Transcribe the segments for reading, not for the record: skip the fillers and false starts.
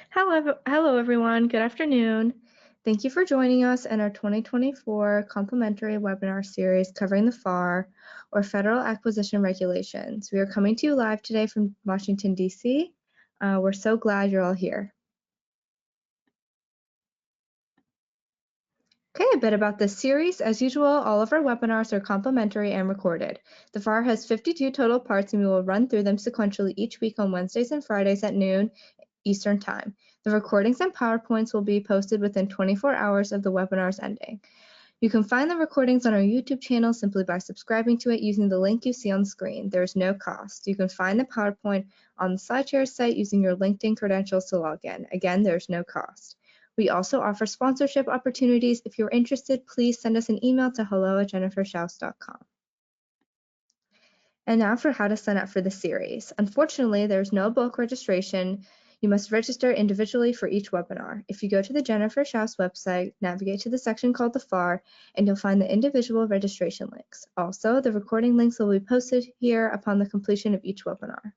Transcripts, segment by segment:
Hello everyone. Good afternoon. Thank you for joining us in our 2024 complimentary webinar series covering the FAR, or Federal Acquisition Regulations. We are coming to you live today from Washington, D.C. We're so glad you're all here. Okay, a bit about this series. As usual, all of our webinars are complimentary and recorded. The FAR has 52 total parts, and we will run through them sequentially each week on Wednesdays and Fridays at noon Eastern Time. The recordings and PowerPoints will be posted within 24 hours of the webinar's ending. You can find the recordings on our YouTube channel simply by subscribing to it using the link you see on the screen. There is no cost. You can find the PowerPoint on the SlideShare site using your LinkedIn credentials to log in. Again, there's no cost. We also offer sponsorship opportunities. If you're interested, please send us an email to hello@jenniferschaus.com. And now for how to sign up for the series. Unfortunately, there's no bulk registration. You must register individually for each webinar. If you go to the Jennifer Schaus website, navigate to the section called the FAR, and you'll find the individual registration links. Also, the recording links will be posted here upon the completion of each webinar.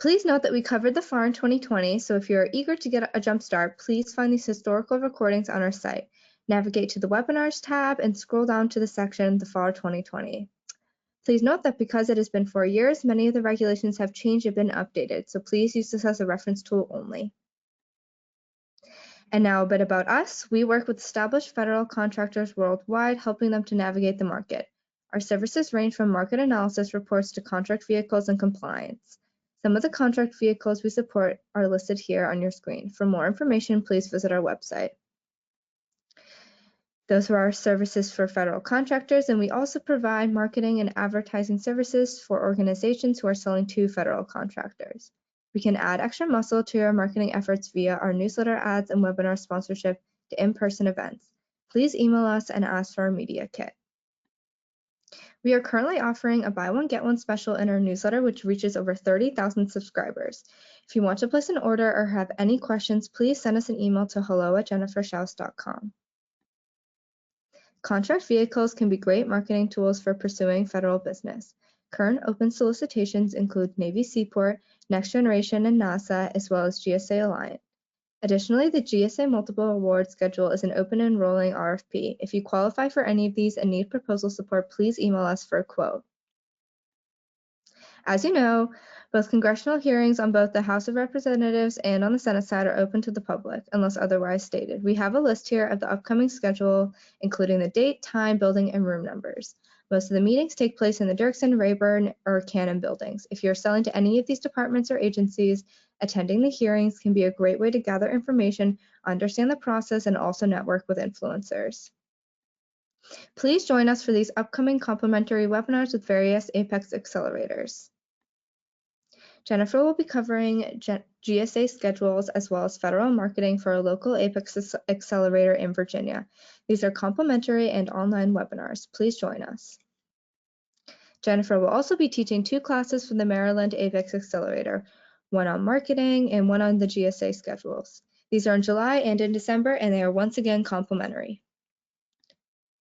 Please note that we covered the FAR in 2020, so if you're eager to get a jump start, please find these historical recordings on our site. Navigate to the Webinars tab and scroll down to the section, the FAR 2020. Please note that because it has been 4 years, many of the regulations have changed and been updated, so please use this as a reference tool only. And now a bit about us. We work with established federal contractors worldwide, helping them to navigate the market. Our services range from market analysis reports to contract vehicles and compliance. Some of the contract vehicles we support are listed here on your screen. For more information, please visit our website. Those are our services for federal contractors, and we also provide marketing and advertising services for organizations who are selling to federal contractors. We can add extra muscle to your marketing efforts via our newsletter ads and webinar sponsorship to in-person events. Please email us and ask for our media kit. We are currently offering a buy one get one special in our newsletter, which reaches over 30,000 subscribers. If you want to place an order or have any questions, please send us an email to hello@jenniferschaus.com. Contract vehicles can be great marketing tools for pursuing federal business. Current open solicitations include Navy Seaport, Next Generation, and NASA, as well as GSA Alliant. Additionally, the GSA Multiple Award Schedule is an open and rolling RFP. If you qualify for any of these and need proposal support, please email us for a quote. As you know, both congressional hearings on both the House of Representatives and on the Senate side are open to the public, unless otherwise stated. We have a list here of the upcoming schedule, including the date, time, building, and room numbers. Most of the meetings take place in the Dirksen, Rayburn, or Cannon buildings. If you're selling to any of these departments or agencies, attending the hearings can be a great way to gather information, understand the process, and also network with influencers. Please join us for these upcoming complimentary webinars with various Apex accelerators. Jennifer will be covering GSA schedules as well as federal marketing for a local Apex accelerator in Virginia. These are complimentary and online webinars. Please join us. Jennifer will also be teaching 2 classes from the Maryland Apex Accelerator, one on marketing and one on the GSA schedules. These are in July and in December, and they are once again complimentary.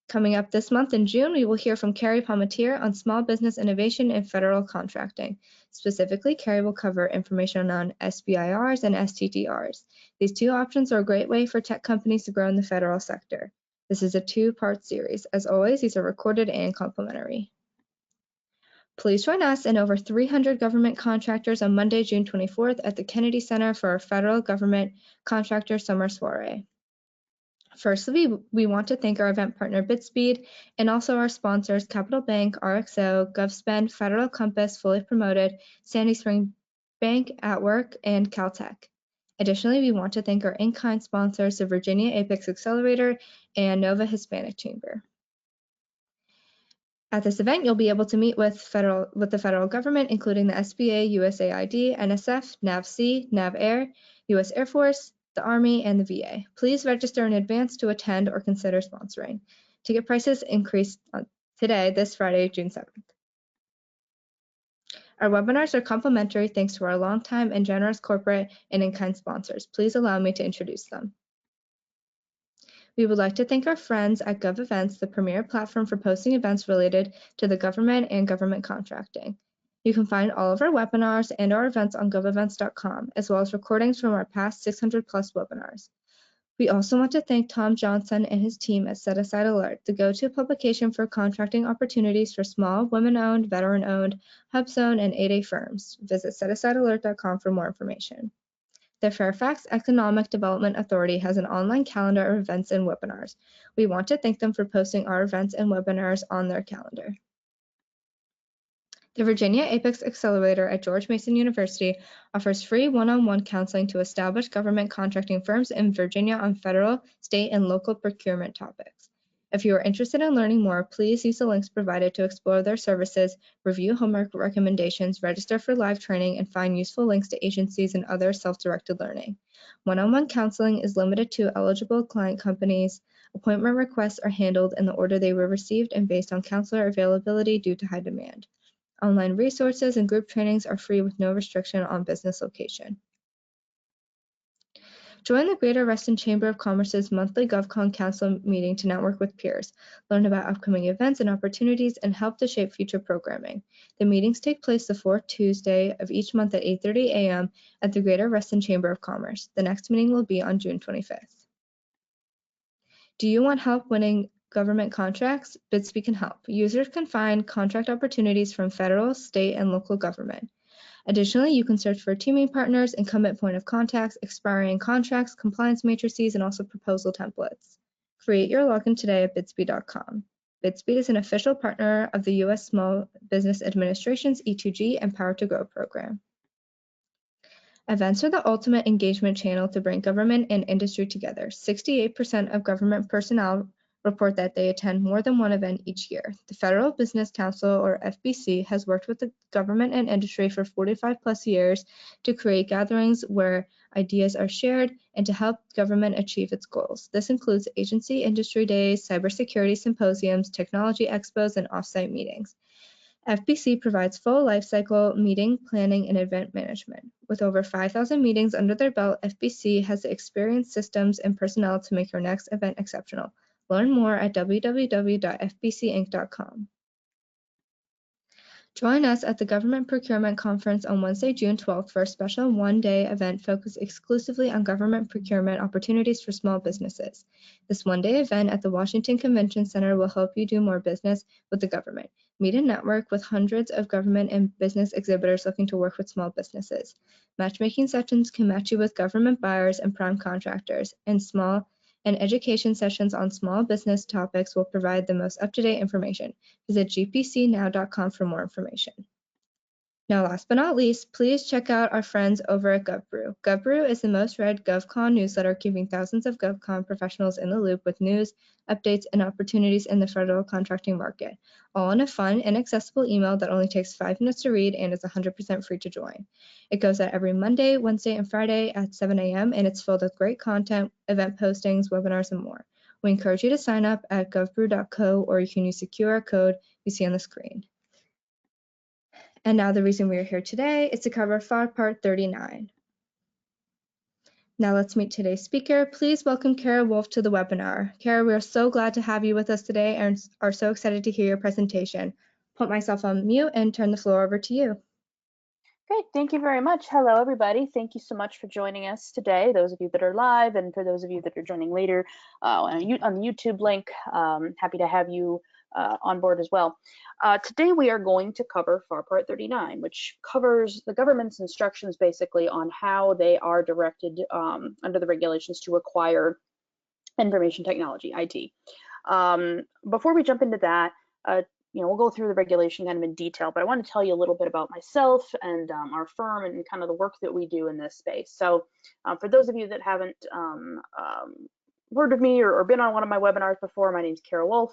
Coming up this month in June, we will hear from Carrie Palmatier on small business innovation and federal contracting. Specifically, Carrie will cover information on SBIRs and STTRs. These 2 options are a great way for tech companies to grow in the federal sector. This is a 2-part series. As always, these are recorded and complimentary. Please join us and over 300 government contractors on Monday, June 24th at the Kennedy Center for our Federal Government Contractor Summer Soiree. Firstly, we want to thank our event partner Bitspeed and also our sponsors Capital Bank, RXO, GovSpend, Federal Compass, Fully Promoted, Sandy Spring Bank at Work, and Caltech. Additionally, we want to thank our in-kind sponsors, the Virginia Apex Accelerator and Nova Hispanic Chamber. At this event, you'll be able to meet with the federal government, including the SBA, USAID, NSF, NAVC, NAVAIR, U.S. Air Force, the Army, and the VA. Please register in advance to attend or consider sponsoring. Ticket prices increase today, this Friday, June 7th. Our webinars are complimentary thanks to our longtime and generous corporate and in-kind sponsors. Please allow me to introduce them. We would like to thank our friends at GovEvents, the premier platform for posting events related to the government and government contracting. You can find all of our webinars and our events on govevents.com, as well as recordings from our past 600+ webinars. We also want to thank Tom Johnson and his team at Set Aside Alert, the go-to publication for contracting opportunities for small, women-owned, veteran-owned, HubZone, and 8A firms. Visit setasidealert.com for more information. The Fairfax Economic Development Authority has an online calendar of events and webinars. We want to thank them for posting our events and webinars on their calendar. The Virginia Apex Accelerator at George Mason University offers free one-on-one counseling to established government contracting firms in Virginia on federal, state, and local procurement topics. If you are interested in learning more, please use the links provided to explore their services, review homework recommendations, register for live training, and find useful links to agencies and other self-directed learning. One-on-one counseling is limited to eligible client companies. Appointment requests are handled in the order they were received and based on counselor availability due to high demand. Online resources and group trainings are free with no restriction on business location. Join the Greater Reston Chamber of Commerce's monthly GovCon Council meeting to network with peers, learn about upcoming events and opportunities, and help to shape future programming. The meetings take place the fourth Tuesday of each month at 8:30 a.m. at the Greater Reston Chamber of Commerce. The next meeting will be on June 25th. Do you want help winning government contracts? Bitsby can help. Users can find contract opportunities from federal, state, and local government. Additionally, you can search for teaming partners, incumbent point of contacts, expiring contracts, compliance matrices, and also proposal templates. Create your login today at bitsby.com. Bitsby is an official partner of the U.S. Small Business Administration's E2G and Power to Grow program. Events are the ultimate engagement channel to bring government and industry together. 68% of government personnel report that they attend more than one event each year. The Federal Business Council, or FBC, has worked with the government and industry for 45+ years to create gatherings where ideas are shared and to help government achieve its goals. This includes agency industry days, cybersecurity symposiums, technology expos, and offsite meetings. FBC provides full lifecycle meeting planning and event management. With over 5,000 meetings under their belt, FBC has the experience, systems, and personnel to make your next event exceptional. Learn more at www.fbcinc.com. Join us at the Government Procurement Conference on Wednesday, June 12th for a special one-day event focused exclusively on government procurement opportunities for small businesses. This one-day event at the Washington Convention Center will help you do more business with the government. Meet and network with hundreds of government and business exhibitors looking to work with small businesses. Matchmaking sessions can match you with government buyers and prime contractors, and education sessions on small business topics will provide the most up-to-date information. Visit gpcnow.com for more information. Now, last but not least, please check out our friends over at GovBrew. GovBrew is the most read GovCon newsletter, keeping thousands of GovCon professionals in the loop with news, updates, and opportunities in the federal contracting market, all in a fun and accessible email that only takes 5 minutes to read and is 100% free to join. It goes out every Monday, Wednesday, and Friday at 7 a.m., and it's filled with great content, event postings, webinars, and more. We encourage you to sign up at govbrew.co, or you can use the QR code you see on the screen. And now the reason we are here today is to cover FAR Part 39. Now let's meet today's speaker. Please welcome Kara Wolf to the webinar. Kara, we are so glad to have you with us today and are so excited to hear your presentation. Put myself on mute and turn the floor over to you. Great, thank you very much. Hello, everybody. Thank you so much for joining us today, those of you that are live, and for those of you that are joining later on the YouTube link. Happy to have you on board as well. Today we are going to cover FAR Part 39, which covers the government's instructions basically on how they are directed under the regulations to acquire information technology, IT. Before we jump into that, we'll go through the regulation kind of in detail, but I want to tell you a little bit about myself and our firm and kind of the work that we do in this space. So for those of you that haven't heard of me or been on one of my webinars before, my name is Kara Wolf.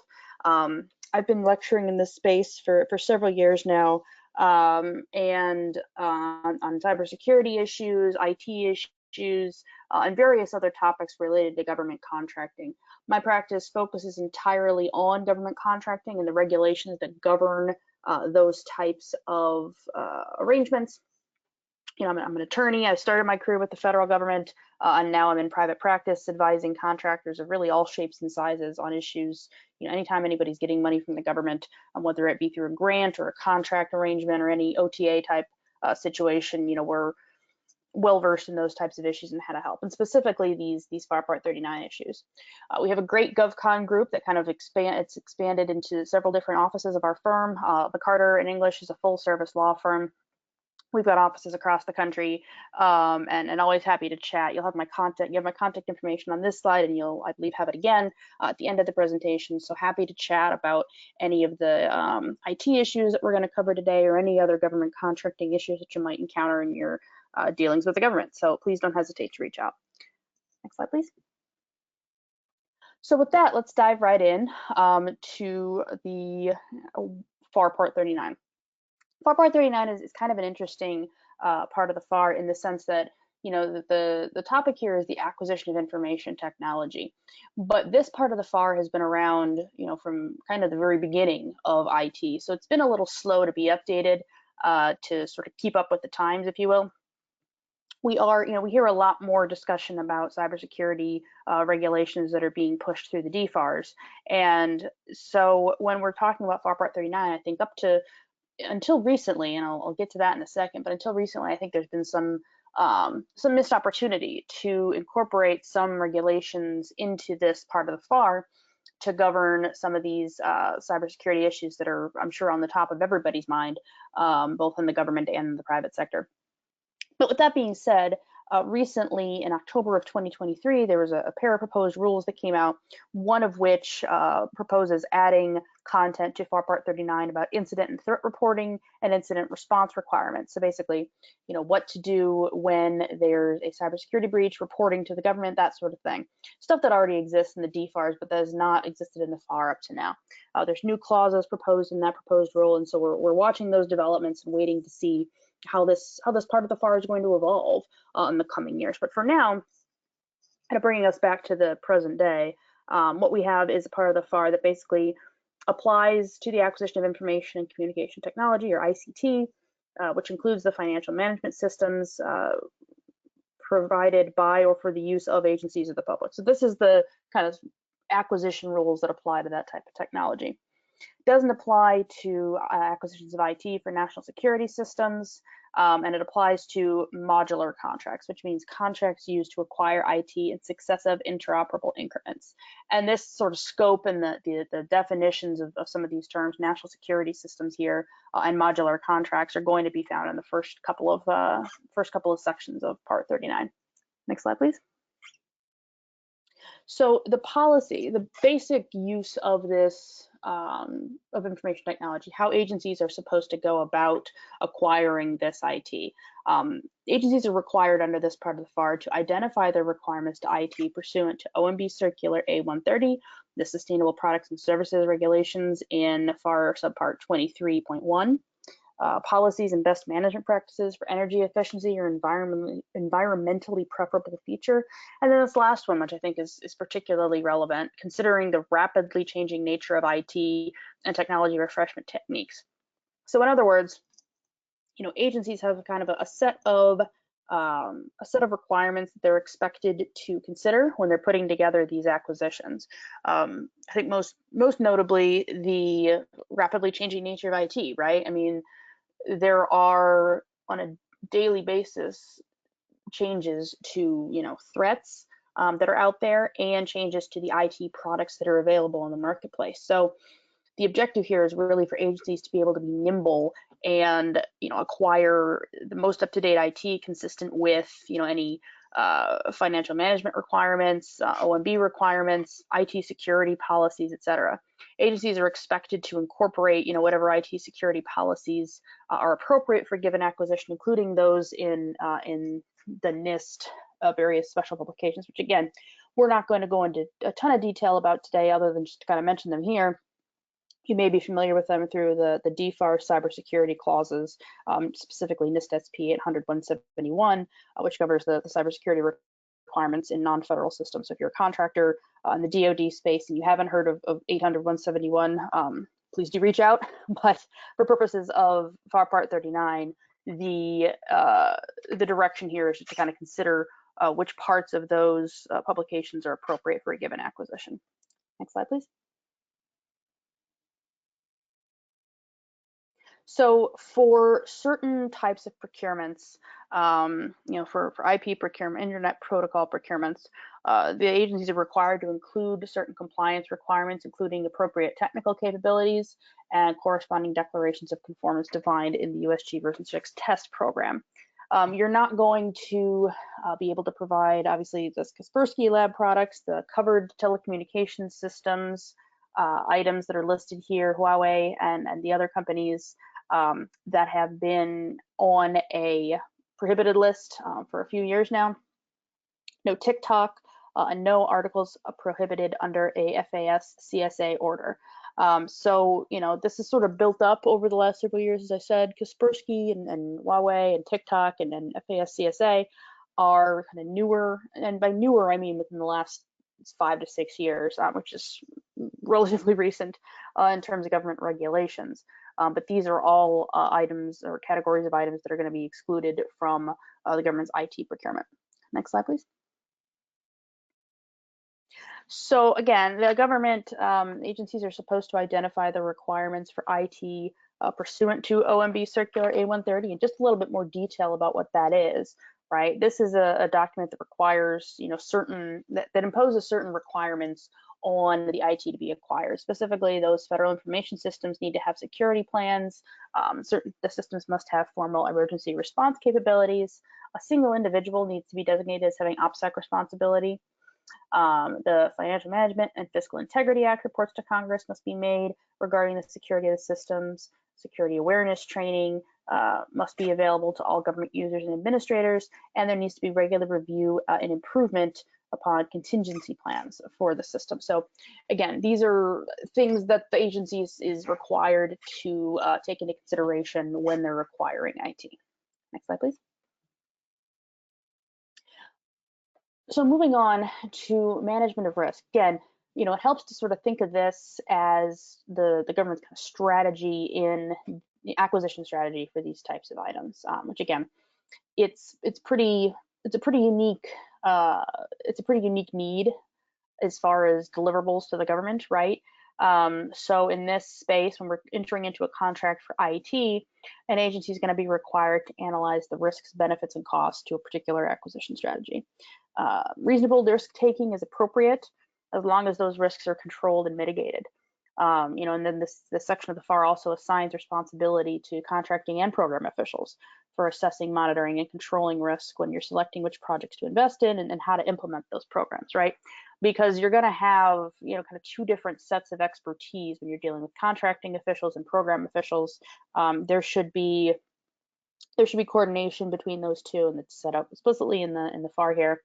I've been lecturing in this space for several years now, and on cybersecurity issues, IT issues, and various other topics related to government contracting. My practice focuses entirely on government contracting and the regulations that govern those types of arrangements. I'm an attorney. I started my career with the federal government, and now I'm in private practice advising contractors of really all shapes and sizes on issues. Anytime anybody's getting money from the government, whether it be through a grant or a contract arrangement or any OTA type situation, we're well versed in those types of issues and how to help, and specifically these FAR Part 39 issues. We have a great GovCon group that kind of expanded into several different offices of our firm. The Carter in English is a full service law firm. We've got offices across the country, and always happy to chat. You'll have my contact. You have my contact information on this slide, and you'll, I believe, have it again at the end of the presentation. So happy to chat about any of the IT issues that we're going to cover today, or any other government contracting issues that you might encounter in your dealings with the government. So please don't hesitate to reach out. Next slide, please. So with that, let's dive right in to the FAR Part 39. FAR Part 39 is kind of an interesting part of the FAR in the sense that, the topic here is the acquisition of information technology. But this part of the FAR has been around, from kind of the very beginning of IT. So it's been a little slow to be updated to sort of keep up with the times, if you will. We hear a lot more discussion about cybersecurity regulations that are being pushed through the DFARS. And so when we're talking about FAR Part 39, I think until recently, and I'll get to that in a second, but until recently, I think there's been some missed opportunity to incorporate some regulations into this part of the FAR to govern some of these cybersecurity issues that are, I'm sure, on the top of everybody's mind, both in the government and the private sector. But with that being said, recently in October of 2023, there was a pair of proposed rules that came out, one of which proposes adding content to FAR Part 39 about incident and threat reporting and incident response requirements. So basically, what to do when there's a cybersecurity breach, reporting to the government, that sort of thing. Stuff that already exists in the DFARS, but that has not existed in the FAR up to now. There's new clauses proposed in that proposed rule, and so we're watching those developments and waiting to see how this part of the FAR is going to evolve in the coming years. But for now, kind of bringing us back to the present day, what we have is a part of the FAR that basically applies to the acquisition of information and communication technology, or ICT, which includes the financial management systems provided by or for the use of agencies of the public. So this is the kind of acquisition rules that apply to that type of technology. Doesn't apply to acquisitions of IT for national security systems, and it applies to modular contracts, which means contracts used to acquire IT in successive interoperable increments. And this sort of scope and the definitions of some of these terms, national security systems here, and modular contracts, are going to be found in the first couple of sections of Part 39. Next slide, please. So the policy, the basic use of this of information technology, how agencies are supposed to go about acquiring this IT. Agencies are required under this part of the FAR to identify their requirements to IT pursuant to OMB Circular A130, the Sustainable Products and Services Regulations in FAR Subpart 23.1. Policies and best management practices for energy efficiency or environmentally preferable feature. And then this last one, which I think is particularly relevant, considering the rapidly changing nature of IT and technology refreshment techniques. So in other words, agencies have kind of a set of requirements that they're expected to consider when they're putting together these acquisitions. I think most notably the rapidly changing nature of IT, right? I mean, there are on a daily basis changes to threats that are out there, and changes to the IT products that are available in the marketplace. So the objective here is really for agencies to be able to be nimble and acquire the most up-to-date IT consistent with any financial management requirements, OMB requirements, IT security policies, etc. Agencies are expected to incorporate whatever IT security policies are appropriate for given acquisition, including those in the NIST various special publications, which again, we're not going to go into a ton of detail about today, other than just to kind of mention them here. You may be familiar with them through the DFAR cybersecurity clauses, specifically NIST SP 800-171, which covers the cybersecurity requirements in non-federal systems. So if you're a contractor in the DoD space and you haven't heard of 800-171, please do reach out. But for purposes of FAR Part 39, the direction here is just to kind of consider which parts of those publications are appropriate for a given acquisition. Next slide, please. So for certain types of procurements, for IP procurement, internet protocol procurements, the agencies are required to include certain compliance requirements, including appropriate technical capabilities and corresponding declarations of conformance defined in the USG version 6 test program. You're not going to be able to provide, obviously, the Kaspersky Lab products, the covered telecommunications systems, items that are listed here, Huawei and the other companies that have been on a prohibited list for a few years now. No TikTok and no articles prohibited under a FAS CSA order. So, this is sort of built up over the last several years, as I said. Kaspersky and Huawei and TikTok and FAS CSA are kind of newer, and by newer I mean within the last 5 to 6 years, which is relatively recent in terms of government regulations. But these are all items or categories of items that are going to be excluded from the government's IT procurement. Next slide, please. So again, the government agencies are supposed to identify the requirements for IT pursuant to OMB Circular A130, and just a little bit more detail about what that is. Right, this is a document that requires, that imposes certain requirements on the IT to be acquired. Specifically, those federal information systems need to have security plans. The systems must have formal emergency response capabilities. A single individual needs to be designated as having OPSEC responsibility. The Financial Management and Fiscal Integrity Act reports to Congress must be made regarding the security of the systems. Security awareness training must be available to all government users and administrators, and there needs to be regular review and improvement upon contingency plans for the system. So again, these are things that the agency is required to take into consideration when they're acquiring IT. Next slide, please. So moving on to management of risk. Again, it helps to sort of think of this as the government's kind of strategy in the acquisition strategy for these types of items, which again, it's a pretty unique need as far as deliverables to the government, right? So in this space, when we're entering into a contract for IT, an agency is going to be required to analyze the risks, benefits, and costs to a particular acquisition strategy. Reasonable risk taking is appropriate as long as those risks are controlled and mitigated. And then this section of the FAR also assigns responsibility to contracting and program officials for assessing, monitoring, and controlling risk when you're selecting which projects to invest in and how to implement those programs, right? Because you're going to have, kind of two different sets of expertise when you're dealing with contracting officials and program officials. There should be coordination between those two, and it's set up explicitly in the FAR here.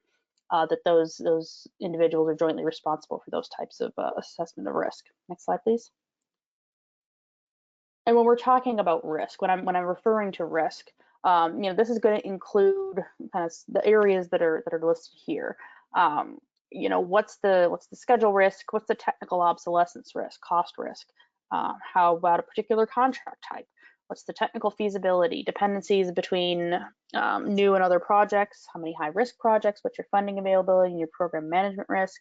That those individuals are jointly responsible for those types of assessment of risk. Next slide, please. And when we're talking about risk, when I'm referring to risk, this is going to include kind of the areas that are listed here. What's the schedule risk? What's the technical obsolescence risk? Cost risk? How about a particular contract type? What's the technical feasibility, dependencies between new and other projects, how many high-risk projects, what's your funding availability, and your program management risk?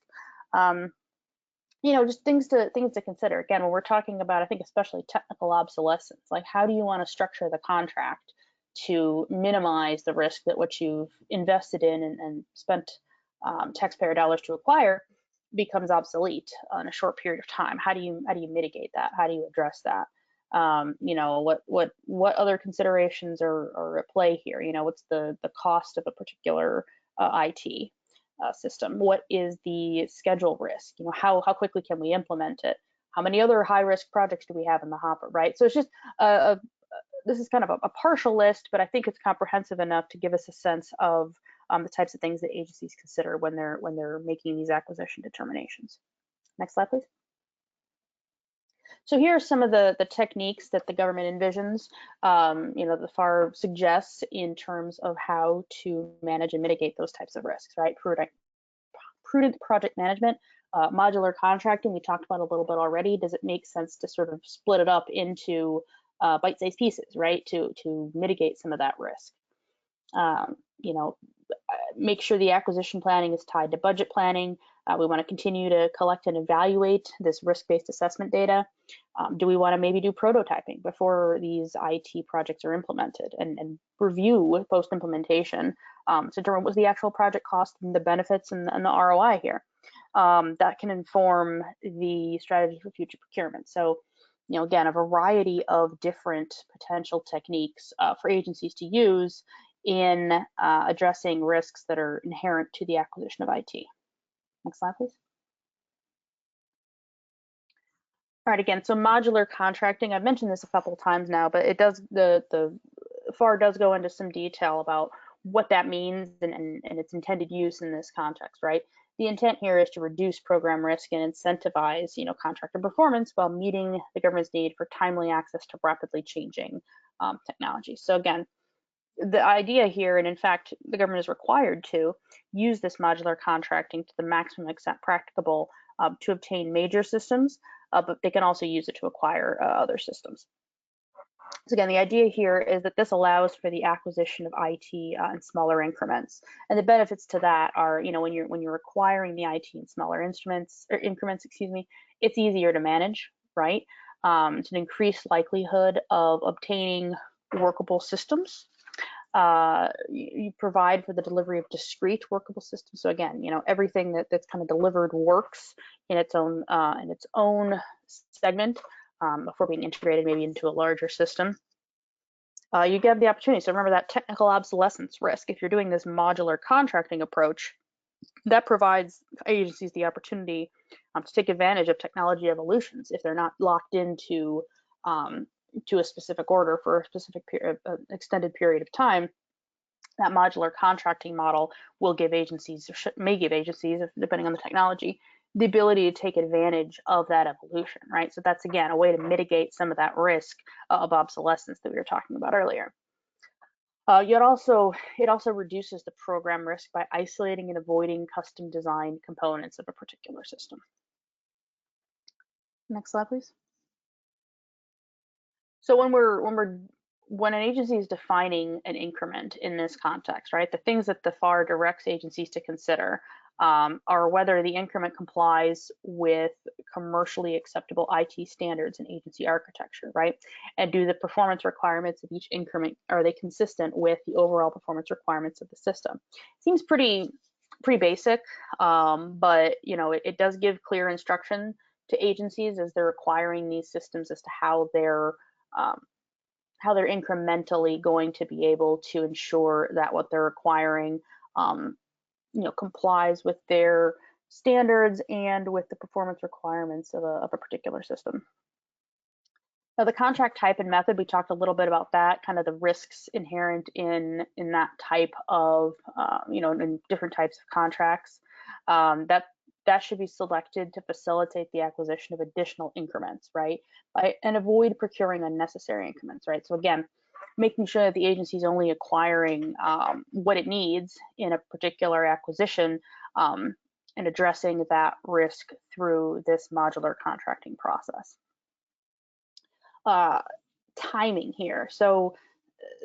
Just things to consider. Again, when we're talking about, I think especially technical obsolescence, like how do you want to structure the contract to minimize the risk that what you've invested in and spent taxpayer dollars to acquire becomes obsolete in a short period of time? How do you mitigate that? How do you address that? What other considerations are at play here? What's the cost of a particular IT system? What is the schedule risk? How quickly can we implement it? How many other high risk projects do we have in the hopper, right? So it's just this is kind of a partial list, but I think it's comprehensive enough to give us a sense of the types of things that agencies consider when they're making these acquisition determinations. Next slide, please. So here are some of the techniques that the government envisions, the FAR suggests in terms of how to manage and mitigate those types of risks, right? Prudent project management, modular contracting, we talked about a little bit already. Does it make sense to sort of split it up into bite-sized pieces, right, to mitigate some of that risk. You know, make sure the acquisition planning is tied to budget planning. We want to continue to collect and evaluate this risk-based assessment data. Do we want to maybe do prototyping before these IT projects are implemented and review post-implementation to determine what's the actual project cost and the benefits and the ROI here? That can inform the strategy for future procurement. So, you know, again, a variety of different potential techniques for agencies to use in addressing risks that are inherent to the acquisition of IT. Next slide, please. All right, again, so modular contracting, I've mentioned this a couple of times now, but it does, the FAR does go into some detail about what that means and its intended use in this context, right? The intent here is to reduce program risk and incentivize, you know, contractor performance while meeting the government's need for timely access to rapidly changing technology. So again, the idea here, and in fact, the government is required to use this modular contracting to the maximum extent practicable to obtain major systems, but they can also use it to acquire other systems. So again, the idea here is that this allows for the acquisition of IT in smaller increments, and the benefits to that are, you know, when you're acquiring the IT in smaller increments, excuse me, it's easier to manage, right? It's an increased likelihood of obtaining workable systems. You provide for the delivery of discrete workable systems. So again, you know, everything that's kind of delivered works in its own segment before being integrated maybe into a larger system. You get the opportunity. So remember that technical obsolescence risk. If you're doing this modular contracting approach, that provides agencies the opportunity to take advantage of technology evolutions if they're not locked into to a specific order for a specific extended period of time. That modular contracting model will give agencies, or may give agencies, depending on the technology, the ability to take advantage of that evolution, right? So that's, again, a way to mitigate some of that risk of obsolescence that we were talking about earlier. It also reduces the program risk by isolating and avoiding custom designed components of a particular system. Next slide, please. So when an agency is defining an increment in this context, right, the things that the FAR directs agencies to consider are whether the increment complies with commercially acceptable IT standards and agency architecture, right? And do the performance requirements of each increment, are they consistent with the overall performance requirements of the system? Seems pretty basic, but you know, it does give clear instruction to agencies as they're acquiring these systems as to how they're incrementally going to be able to ensure that what they're acquiring you know, complies with their standards and with the performance requirements of a particular system. Now, the contract type and method, we talked a little bit about that, kind of the risks inherent in that type of, you know, in different types of contracts. That should be selected to facilitate the acquisition of additional increments, right? And avoid procuring unnecessary increments, right? So again, making sure that the agency is only acquiring what it needs in a particular acquisition and addressing that risk through this modular contracting process. Timing here. So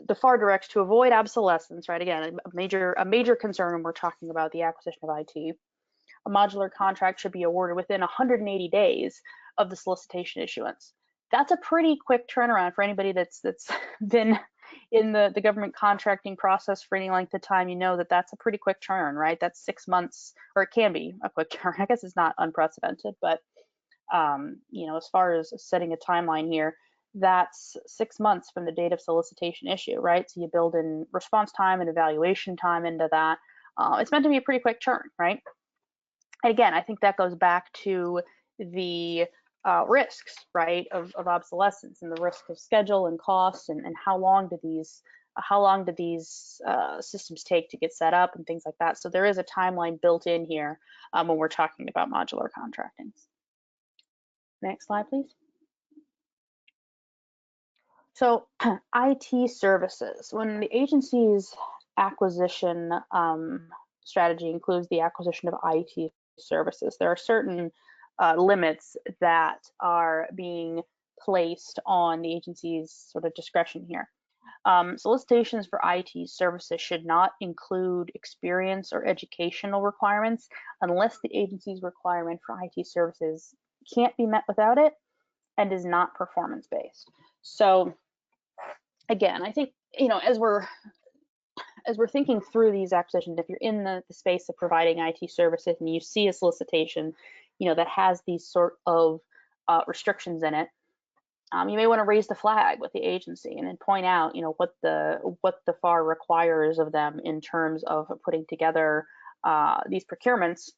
the FAR directs to avoid obsolescence, right? Again, a major concern when we're talking about the acquisition of IT. A modular contract should be awarded within 180 days of the solicitation issuance. That's a pretty quick turnaround for anybody that's been in the government contracting process for any length of time. You know that that's a pretty quick turn, right? That's 6 months, or it can be a quick turn. I guess it's not unprecedented, but you know, as far as setting a timeline here, that's 6 months from the date of solicitation issue, right? So you build in response time and evaluation time into that. It's meant to be a pretty quick turn, right? And again, I think that goes back to the risks, right, of obsolescence and the risk of schedule and costs and how long do these systems take to get set up and things like that. So there is a timeline built in here when we're talking about modular contracting. Next slide, please. So IT services, when the agency's acquisition strategy includes the acquisition of IT services, there are certain limits that are being placed on the agency's sort of discretion here. Solicitations for IT services should not include experience or educational requirements unless the agency's requirement for IT services can't be met without it and is not performance-based. So again, I think, as we're thinking through these acquisitions, if you're in the space of providing IT services and you see a solicitation, that has these sort of restrictions in it, you may want to raise the flag with the agency and then point out, what the FAR requires of them in terms of putting together these procurements,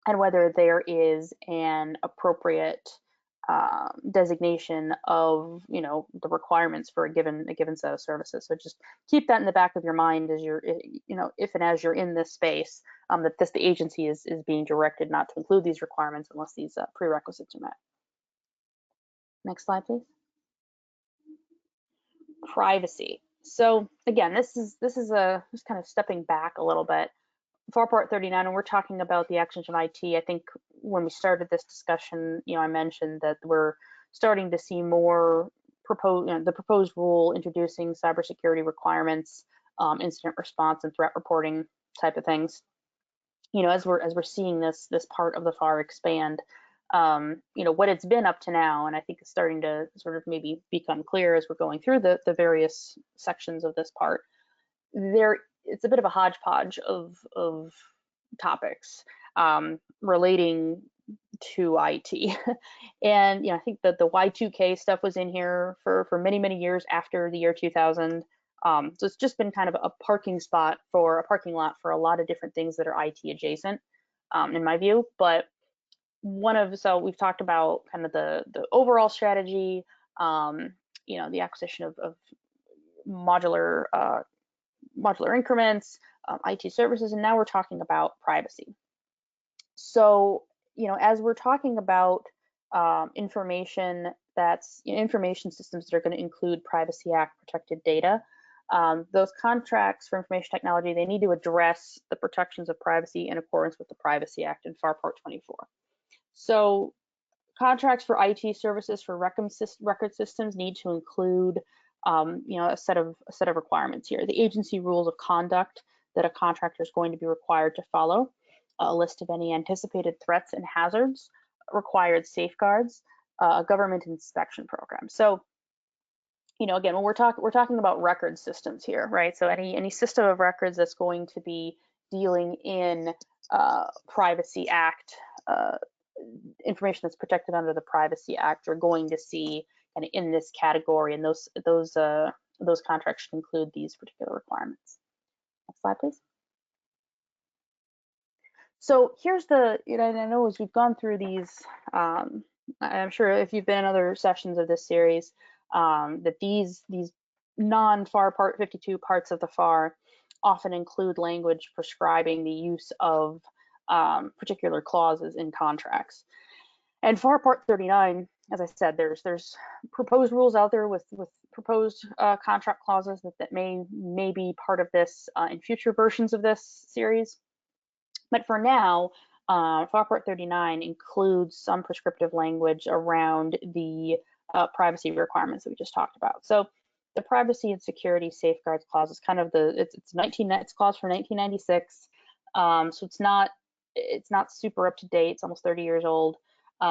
and whether there is an appropriate designation of, the requirements for a given set of services. So just keep that in the back of your mind as you're, if and as you're in this space, that the agency is being directed not to include these requirements unless these prerequisites are met. Next slide, please. Privacy. So again, this is just kind of stepping back a little bit. FAR Part 39, and we're talking about the acquisition of IT. I think when we started this discussion, I mentioned that we're starting to see more the proposed rule introducing cybersecurity requirements, incident response and threat reporting type of things. As we're seeing this part of the FAR expand, what it's been up to now, and I think it's starting to sort of maybe become clear as we're going through the various sections of this part. It's a bit of a hodgepodge of topics relating to IT. And I think that the Y2K stuff was in here for many years after the year 2000. So it's just been kind of a parking lot for a lot of different things that are IT adjacent, in my view. But so we've talked about kind of the overall strategy, the acquisition of modular increments, IT services, and now we're talking about privacy. So, as we're talking about information systems that are going to include Privacy Act protected data, those contracts for information technology, they need to address the protections of privacy in accordance with the Privacy Act in FAR Part 24. So contracts for IT services for record systems need to include a set of requirements here. The agency rules of conduct that a contractor is going to be required to follow, a list of any anticipated threats and hazards, required safeguards, a government inspection program. So, again, when we're talking about record systems here, right? So any system of records that's going to be dealing in Privacy Act information that's protected under the Privacy Act, are going to see kind of in this category, and those contracts should include these particular requirements. Next slide, please. So here's and I know as we've gone through these, I'm sure if you've been in other sessions of this series, that these non-FAR Part 52 parts of the FAR often include language prescribing the use of particular clauses in contracts. And FAR Part 39, as I said, there's proposed rules out there with proposed contract clauses that may be part of this in future versions of this series. But for now, FAR Part 39 includes some prescriptive language around the privacy requirements that we just talked about. So the privacy and security safeguards clause is kind of it's clause for 1996. So it's not super up to date. It's almost 30 years old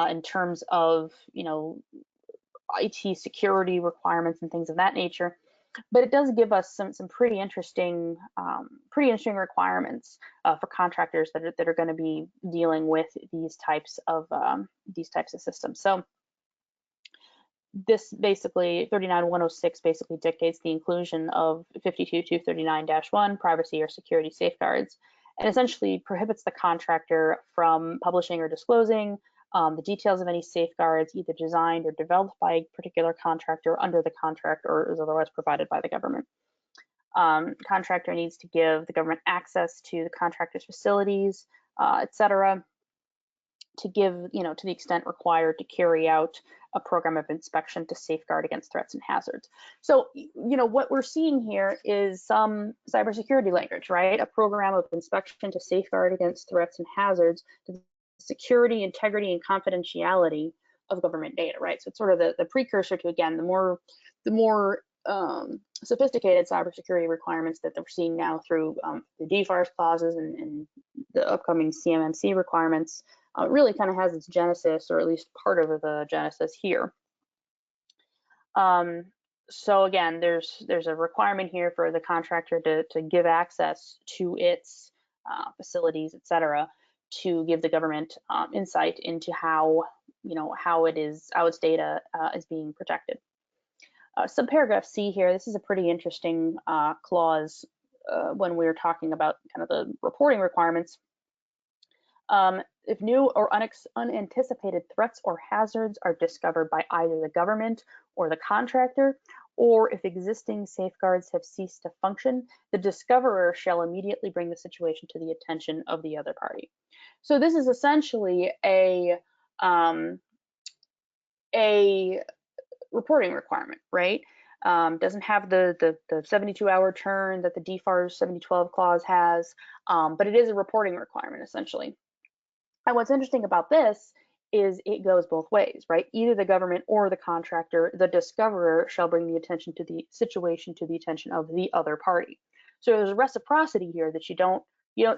in terms of IT security requirements and things of that nature. But it does give us some pretty interesting requirements for contractors that are going to be dealing with these types of systems. So this basically 39106 basically dictates the inclusion of 52239-1 privacy or security safeguards, and essentially prohibits the contractor from publishing or disclosing the details of any safeguards either designed or developed by a particular contractor under the contract or is otherwise provided by the government. Contractor needs to give the government access to the contractor's facilities, etc., to give, to the extent required to carry out a program of inspection to safeguard against threats and hazards. So, what we're seeing here is some cybersecurity language, right? A program of inspection to safeguard against threats and hazards, to the security, integrity, and confidentiality government data, right? So it's sort of the precursor to, again, the more sophisticated cybersecurity requirements that we're seeing now through the DFARS clauses and the upcoming CMMC requirements. Really kind of has its genesis, or at least part of the genesis here. So again, there's a requirement here for the contractor to give access to its facilities, et cetera, to give the government insight into how its data is being protected. Subparagraph C here, this is a pretty interesting clause when we're talking about kind of the reporting requirements. If new or unanticipated threats or hazards are discovered by either the government or the contractor, or if existing safeguards have ceased to function, the discoverer shall immediately bring the situation to the attention of the other party. So this is essentially a reporting requirement, right? Doesn't have the 72-hour turn that the DFARS 7012 clause has, but it is a reporting requirement essentially. And what's interesting about this is it goes both ways, right? Either the government or the contractor, the discoverer shall bring the attention to the situation to the attention of the other party. So there's a reciprocity here that you don't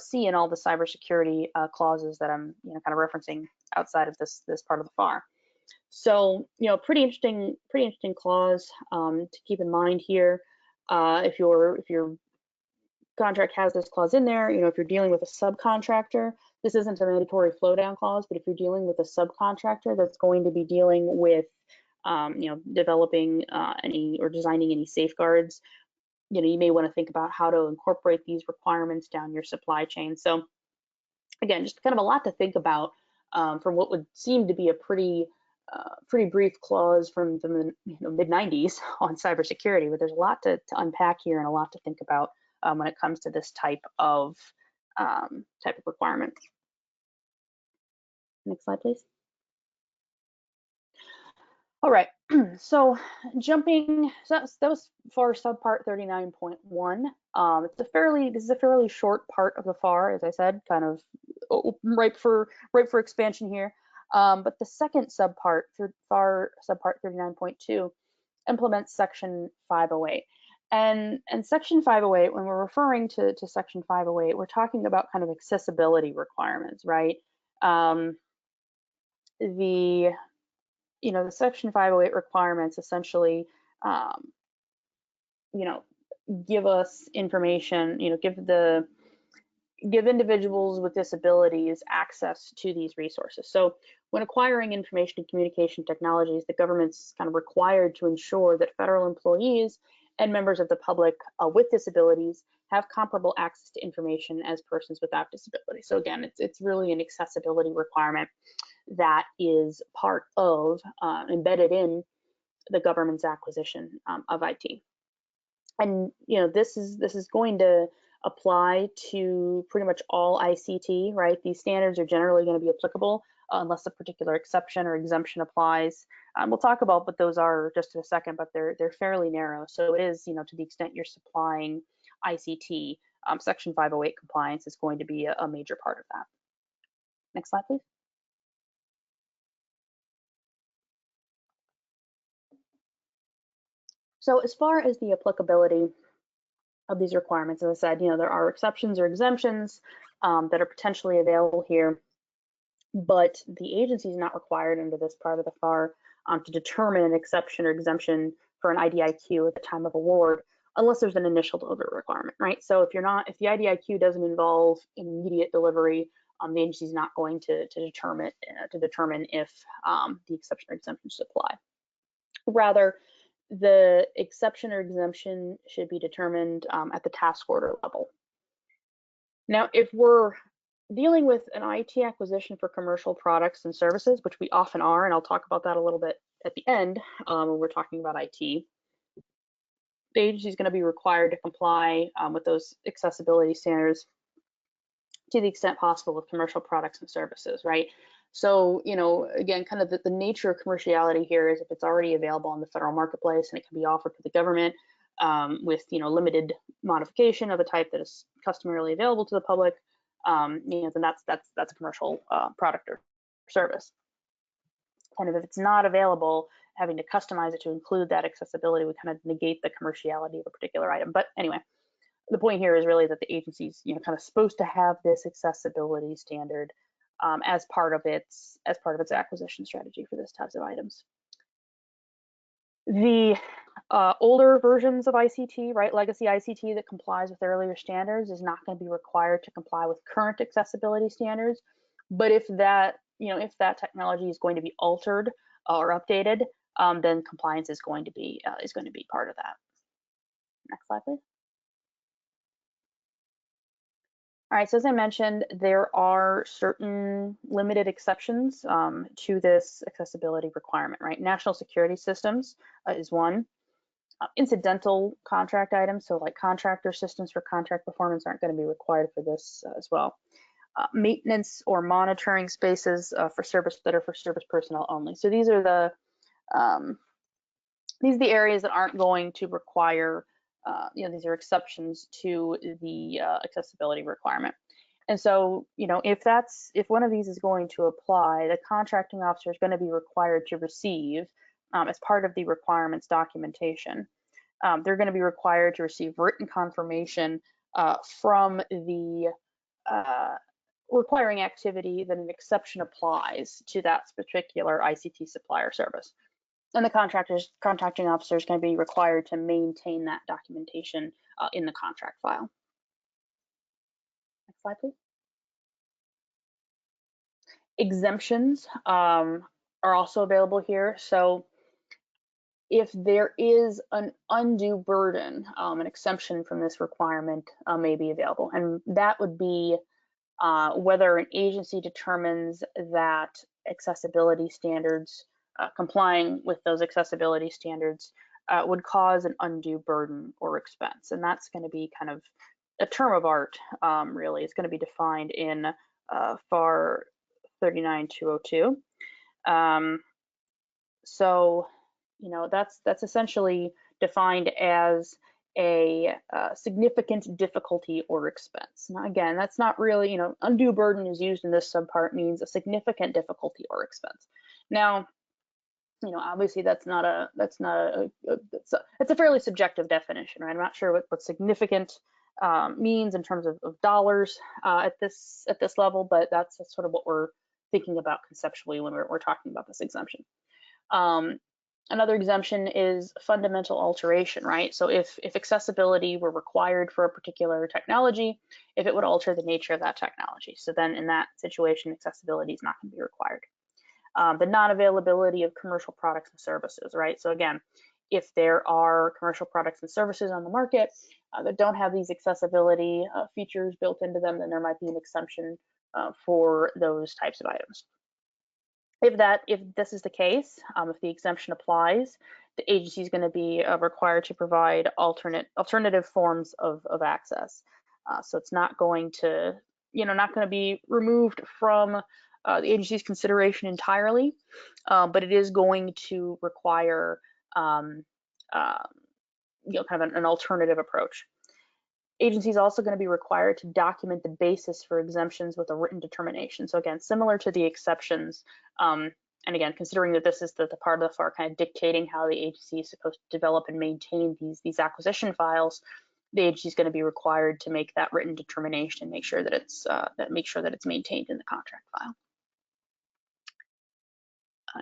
see in all the cybersecurity clauses that I'm kind of referencing outside of this part of the FAR. So pretty interesting clause to keep in mind here. If your contract has this clause in there, if you're dealing with a subcontractor, this isn't a mandatory flow down clause, but if you're dealing with a subcontractor that's going to be dealing with developing any or designing any safeguards, you may want to think about how to incorporate these requirements down your supply chain. So again, just kind of a lot to think about from what would seem to be a pretty brief clause from the mid 90s on cybersecurity, but there's a lot to unpack here and a lot to think about when it comes to this type of requirement. Next slide, please. All right, so jumping, so that was FAR subpart 39.1. This is a fairly short part of the FAR, as I said, kind of ripe for expansion here. But the second subpart for FAR subpart 39.2 implements section 508. And section 508, when we're referring to section 508, we're talking about kind of accessibility requirements, right? The section 508 requirements essentially, give us information, give individuals with disabilities access to these resources. So when acquiring information and communication technologies, the government's kind of required to ensure that federal employees and members of the public with disabilities have comparable access to information as persons without disability. So again, it's really an accessibility requirement that is part of, embedded in the government's acquisition of IT. And this is going to apply to pretty much all ICT, right? These standards are generally going to be applicable unless a particular exception or exemption applies. We'll talk about what those are just in a second, but they're fairly narrow. So it is, to the extent you're supplying ICT, section 508 compliance is going to be a major part of that. Next slide, please. So as far as the applicability of these requirements, as I said, there are exceptions or exemptions that are potentially available here, but the agency is not required under this part of the FAR to determine an exception or exemption for an IDIQ at the time of award, unless there's an initial delivery requirement, right? So if the IDIQ doesn't involve immediate delivery, the agency is not going to determine if the exception or exemption should apply. Rather, the exception or exemption should be determined at the task order level. Now, if we're dealing with an IT acquisition for commercial products and services, which we often are, and I'll talk about that a little bit at the end when we're talking about IT, the agency is going to be required to comply with those accessibility standards to the extent possible with commercial products and services, right? So, again, kind of the nature of commerciality here is if it's already available on the federal marketplace and it can be offered to the government with, limited modification of a type that is customarily available to the public, then that's a commercial product or service. kind of if it's not available, having to customize it to include that accessibility would kind of negate the commerciality of a particular item. But anyway, the point here is really that the agency's kind of supposed to have this accessibility standard as part of its acquisition strategy for this types of items. The older versions of ICT, right, legacy ICT that complies with earlier standards is not going to be required to comply with current accessibility standards. But if that technology is going to be altered or updated, then compliance is going to be part of that. Next slide, please. All right, so as I mentioned, there are certain limited exceptions to this accessibility requirement, right? National security systems is one. Incidental contract items, so like contractor systems for contract performance aren't going to be required for this as well. Maintenance or monitoring spaces for service personnel only. So these are the areas that aren't going to require, these are exceptions to the accessibility requirement. And so, if one of these is going to apply, the contracting officer is going to be required to receive, as part of the requirements documentation, they're going to be required to receive written confirmation from the requiring activity that an exception applies to that particular ICT supplier service. And the contracting officer is going to be required to maintain that documentation in the contract file. Next slide, please. Exemptions are also available here. So if there is an undue burden, an exemption from this requirement may be available. And that would be whether an agency determines that accessibility standards, complying with those accessibility standards would cause an undue burden or expense. And that's going to be kind of a term of art, really. It's going to be defined in FAR 39202. So, that's essentially defined as a significant difficulty or expense. Now, again, that's not really, undue burden is used in this subpart means a significant difficulty or expense. Now, obviously that's a fairly subjective definition, right? I'm not sure what significant means in terms of dollars at this level, but that's sort of what we're thinking about conceptually when we're talking about this exemption. Another exemption is fundamental alteration, right? So if accessibility were required for a particular technology, if it would alter the nature of that technology. So then in that situation, accessibility is not going to be required. The non-availability of commercial products and services, right? So again, if there are commercial products and services on the market that don't have these accessibility features built into them, then there might be an exemption for those types of items. If this is the case, if the exemption applies, the agency is going to be required to provide alternative forms of access. So it's not going to, be removed from the agency's consideration entirely, but it is going to require, kind of an alternative approach. Agency is also going to be required to document the basis for exemptions with a written determination. So again, similar to the exceptions, and again, considering that this is the part of the FAR kind of dictating how the agency is supposed to develop and maintain these acquisition files, the agency is going to be required to make that written determination and make sure that it's maintained in the contract file.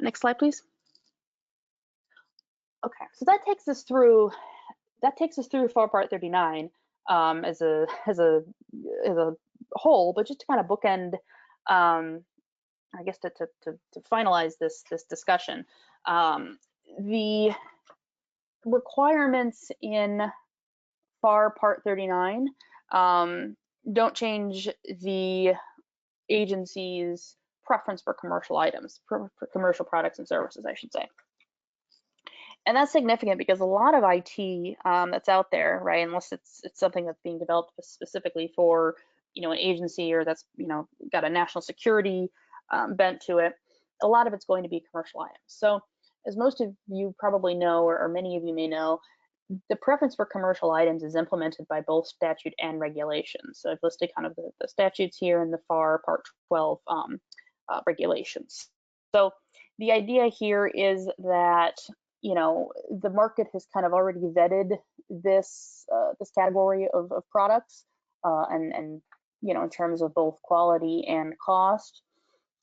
Next slide, please. Okay, so that takes us through FAR Part 39 as a whole, but just to kind of bookend, I guess to finalize this discussion, the requirements in FAR Part 39 don't change the agency's preference for commercial items, for commercial products and services, I should say. And that's significant because a lot of IT that's out there, right, unless it's something that's being developed specifically for, an agency or that's, got a national security bent to it, a lot of it's going to be commercial items. So as most of you probably know, or many of you may know, the preference for commercial items is implemented by both statute and regulations. So I've listed kind of the statutes here in the FAR Part 12 regulations. So the idea here is that, the market has kind of already vetted this this category of products, and in terms of both quality and cost.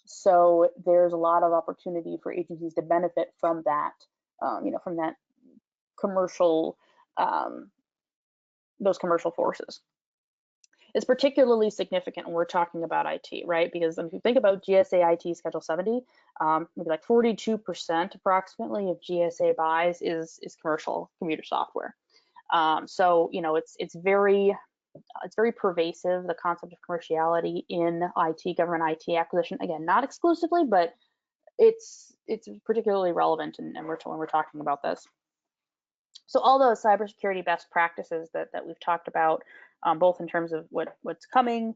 So there's a lot of opportunity for agencies to benefit from that, from that commercial, those commercial forces. It's particularly significant when we're talking about IT, right? Because if you think about GSA IT Schedule 70, maybe like 42% approximately of GSA buys is commercial computer software. So it's very pervasive, the concept of commerciality in IT, government IT acquisition. Again, not exclusively, but it's particularly relevant when we're talking about this. So all those cybersecurity best practices that we've talked about, both in terms of what's coming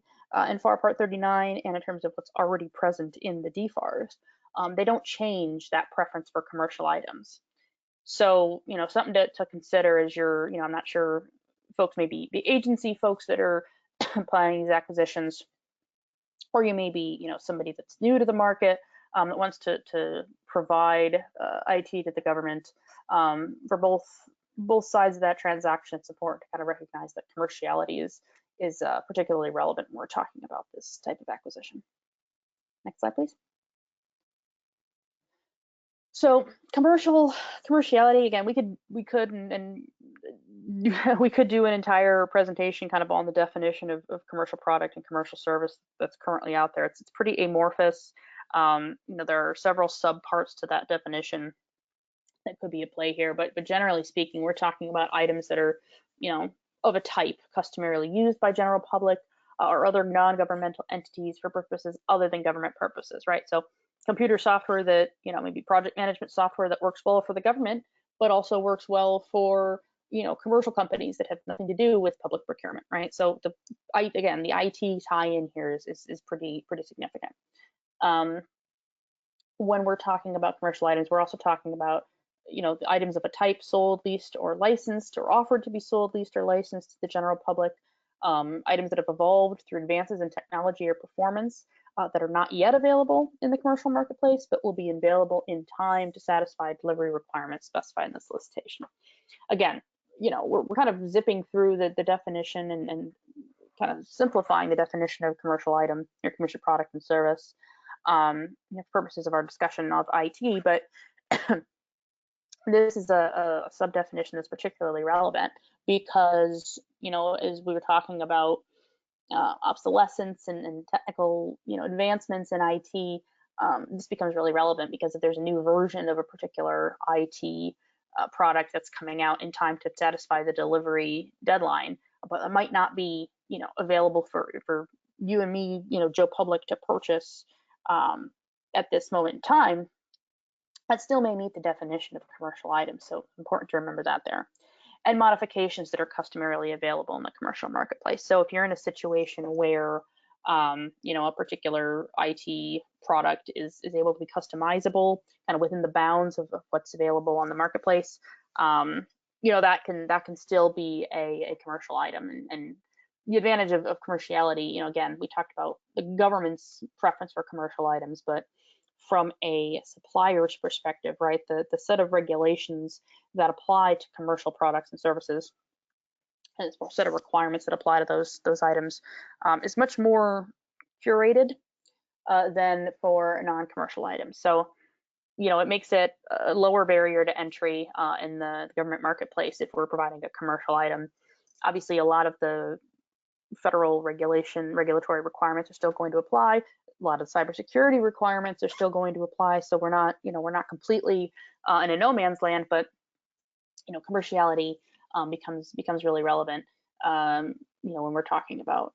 in FAR Part 39 and in terms of what's already present in the DFARS, they don't change that preference for commercial items. So something to consider is I'm not sure folks may be the agency folks that are planning these acquisitions, or you may be somebody that's new to the market that wants to provide IT to the government, for both sides of that transaction. It's important to kind of recognize that commerciality is particularly relevant when we're talking about this type of acquisition. Next slide, please. So commerciality, again, we could do an entire presentation kind of on the definition of commercial product and commercial service that's currently out there. It's pretty amorphous. There are several subparts to that definition that could be at play here, but generally speaking, we're talking about items that are, of a type customarily used by general public or other non-governmental entities for purposes other than government purposes, right? So computer software that, maybe project management software that works well for the government, but also works well for, commercial companies that have nothing to do with public procurement, right? So the IT tie-in here is pretty significant. When we're talking about commercial items, we're also talking about the items of a type sold, leased, or licensed, or offered to be sold, leased, or licensed to the general public. Items that have evolved through advances in technology or performance that are not yet available in the commercial marketplace, but will be available in time to satisfy delivery requirements specified in the solicitation. Again, we're kind of zipping through the definition and kind of simplifying the definition of commercial item or commercial product and service for purposes of our discussion of IT, but this is a sub-definition that's particularly relevant because, as we were talking about obsolescence and technical, advancements in IT, this becomes really relevant because if there's a new version of a particular IT product that's coming out in time to satisfy the delivery deadline, but it might not be, available for you and me, Joe Public to purchase at this moment in time, that still may meet the definition of a commercial item. So important to remember that there. And modifications that are customarily available in the commercial marketplace. So if you're in a situation where a particular IT product is able to be customizable kind of within the bounds of what's available on the marketplace, that can still be a commercial item. And the advantage of commerciality, again, we talked about the government's preference for commercial items, but from a supplier's perspective, right, the set of regulations that apply to commercial products and services, and the set of requirements that apply to those items is much more curated than for non-commercial items. So, it makes it a lower barrier to entry in the government marketplace if we're providing a commercial item. Obviously, a lot of the federal regulatory requirements are still going to apply. A lot of cybersecurity requirements are still going to apply. So we're not completely in a no man's land, but commerciality becomes really relevant when we're talking about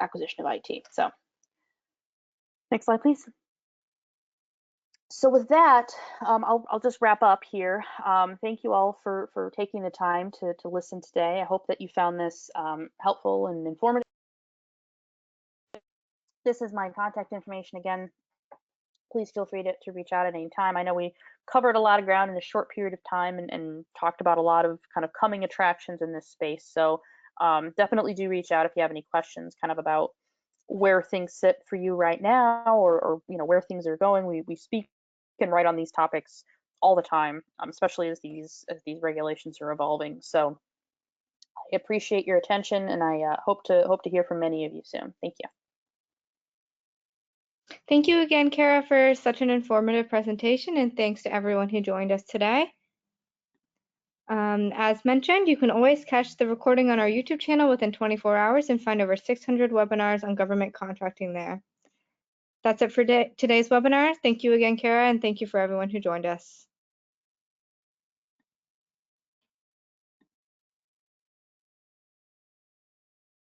acquisition of IT. So next slide, please. So with that, I'll just wrap up here. Thank you all for taking the time to listen today. I hope that you found this helpful and informative. This is my contact information again. Please feel free to reach out at any time. I know we covered a lot of ground in a short period of time and talked about a lot of kind of coming attractions in this space. So definitely do reach out if you have any questions kind of about where things sit for you right now or where things are going. We speak can write on these topics all the time, especially as these regulations are evolving. So I appreciate your attention, and I hope to hear from many of you soon. Thank you. Thank you again, Kara, for such an informative presentation, and thanks to everyone who joined us today. As mentioned, you can always catch the recording on our YouTube channel within 24 hours and find over 600 webinars on government contracting there. That's it for today's webinar. Thank you again, Kara, and thank you for everyone who joined us.